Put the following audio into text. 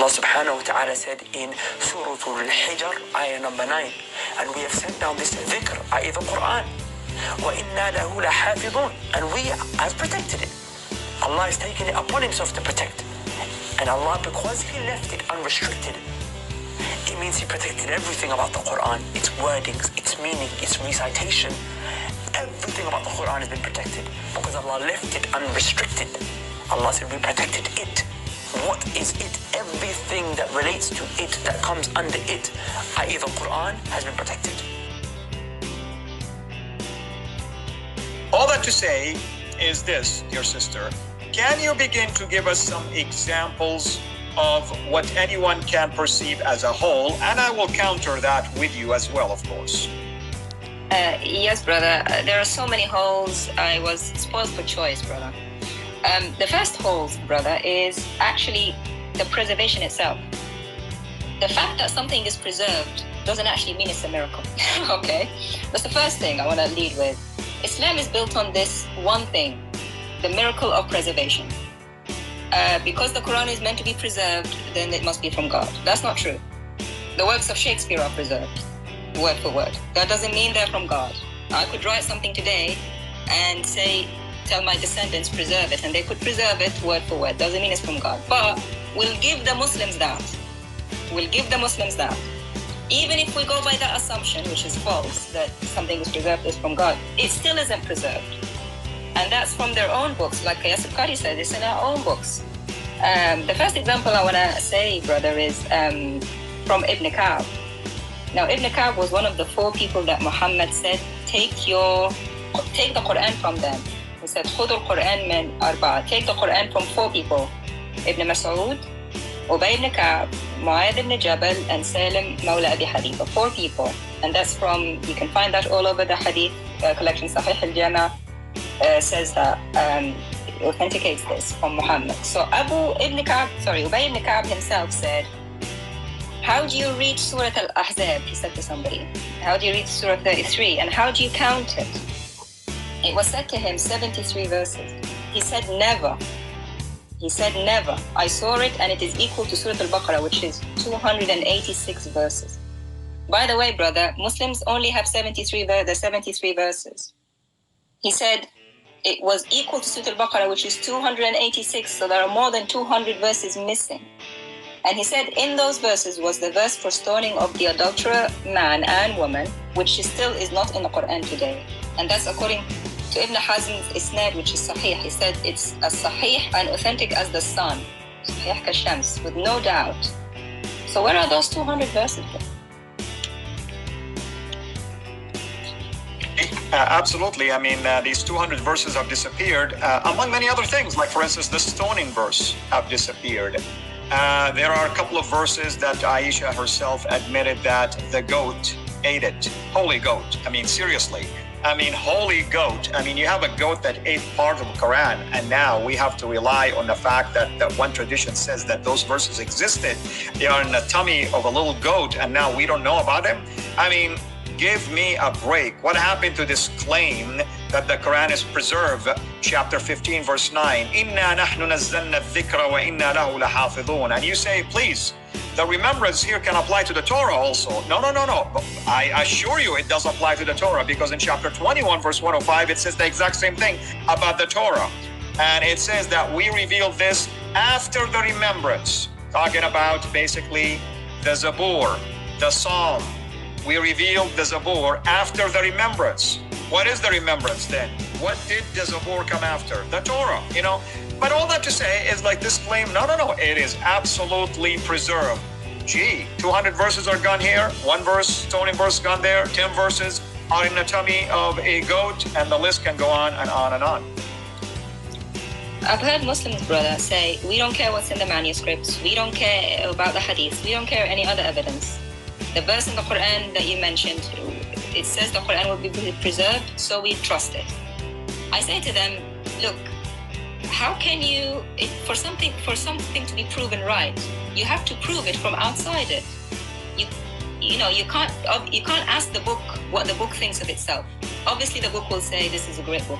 Allah subhanahu wa ta'ala said in Surah Al-Hijr, ayah number 9, and we have sent down this dhikr, i.e. the Quran, وَإِنَّا لَهُ لَحَافِظُونَ, and we have protected it. Allah is taking it upon himself to protect. And Allah, because he left it unrestricted, it means he protected everything about the Quran, its wordings, its meaning, its recitation. Everything about the Quran has been protected because Allah left it unrestricted. Allah said we protected it. What is it? Everything that relates to it, that comes under it, i.e. the Quran, has been protected. All that to say is this, dear sister. Can you begin to give us some examples of what anyone can perceive as a whole? And I will counter that with you as well, of course. Yes, brother. There are so many holes. I was spoiled for choice, brother. The first hole, brother, is actually the preservation itself. The fact that something is preserved doesn't actually mean it's a miracle. Okay? That's the first thing I want to lead with. Islam is built on this one thing, the miracle of preservation. Because the Quran is meant to be preserved, then it must be from God. That's not true. The works of Shakespeare are preserved, word for word. That doesn't mean they're from God. I could write something today and tell my descendants, preserve it, and they could preserve it word for word. Doesn't mean it's from God. But we'll give the Muslims that. We'll give the Muslims that. Even if we go by that assumption, which is false, that something is preserved is from God, it still isn't preserved. And that's from their own books. Like Yasir Qari said, it's in our own books. The first example I want to say, brother, is from Ibn Ka'b. Now, Ibn Ka'b was one of the 4 people that Muhammad said, take the Quran from them. He said, خُذُوا القرآن من أربعة. Take the Quran from 4 people. Ibn Mas'ud, Ubay ibn Ka'b, Mu'adh ibn Jabal, and Salim Mawla Abi Hadith. 4 people. And that's from, you can find that all over the Hadith collection. Sahih al-Jama says that, authenticates this from Muhammad. So Ubay ibn Ka'b himself said, how do you read Surah Al-Ahzab? He said to somebody. How do you read Surah 33? And how do you count it? It was said to him 73 verses. He said never. He said never. I saw it and it is equal to Surah Al-Baqarah, which is 286 verses. By the way, brother, Muslims only have 73 verses. He said it was equal to Surah Al-Baqarah, which is 286, so there are more than 200 verses missing. And he said in those verses was the verse for stoning of the adulterer, man and woman, which still is not in the Quran today. And that's according to Ibn Hazm's Isnad, which is Sahih. He said it's as Sahih and authentic as the sun, Sahih ka-shams, with no doubt. So where are those 200 verses? Absolutely. I mean, these 200 verses have disappeared, among many other things, like, for instance, the stoning verse have disappeared. There are a couple of verses that Aisha herself admitted that the goat ate it. Holy goat. I mean, seriously. I mean, holy goat. I mean, you have a goat that ate part of the Quran, and now we have to rely on the fact that one tradition says that those verses existed. They are in the tummy of a little goat, and now we don't know about them. I mean, give me a break. What happened to this claim that the Quran is preserved? Chapter 15, verse 9. Inna nahnu nazzalna dhikra wa inna lahu lahafidhun. And you say, please, the remembrance here can apply to the Torah also. No. I assure you it does apply to the Torah, because in chapter 21, verse 105, it says the exact same thing about the Torah. And it says that we revealed this after the remembrance. Talking about basically the Zabur, the Psalm. We revealed the Zabur after the remembrance. What is the remembrance then? What did the Zabur come after? The Torah, you know? But all that to say is like this claim, no, it is absolutely preserved. Gee, 200 verses are gone here, 1 verse, stoning verse gone there, 10 verses are in the tummy of a goat, and the list can go on and on and on. I've heard Muslims, brother, say, we don't care what's in the manuscripts, we don't care about the hadith, we don't care any other evidence. The verse in the Quran that you mentioned, it says the Quran will be preserved, so we trust it. I say to them, look, how can you, for something to be proven right, you have to prove it from outside it. You can't ask the book what the book thinks of itself. Obviously, the book will say this is a great book.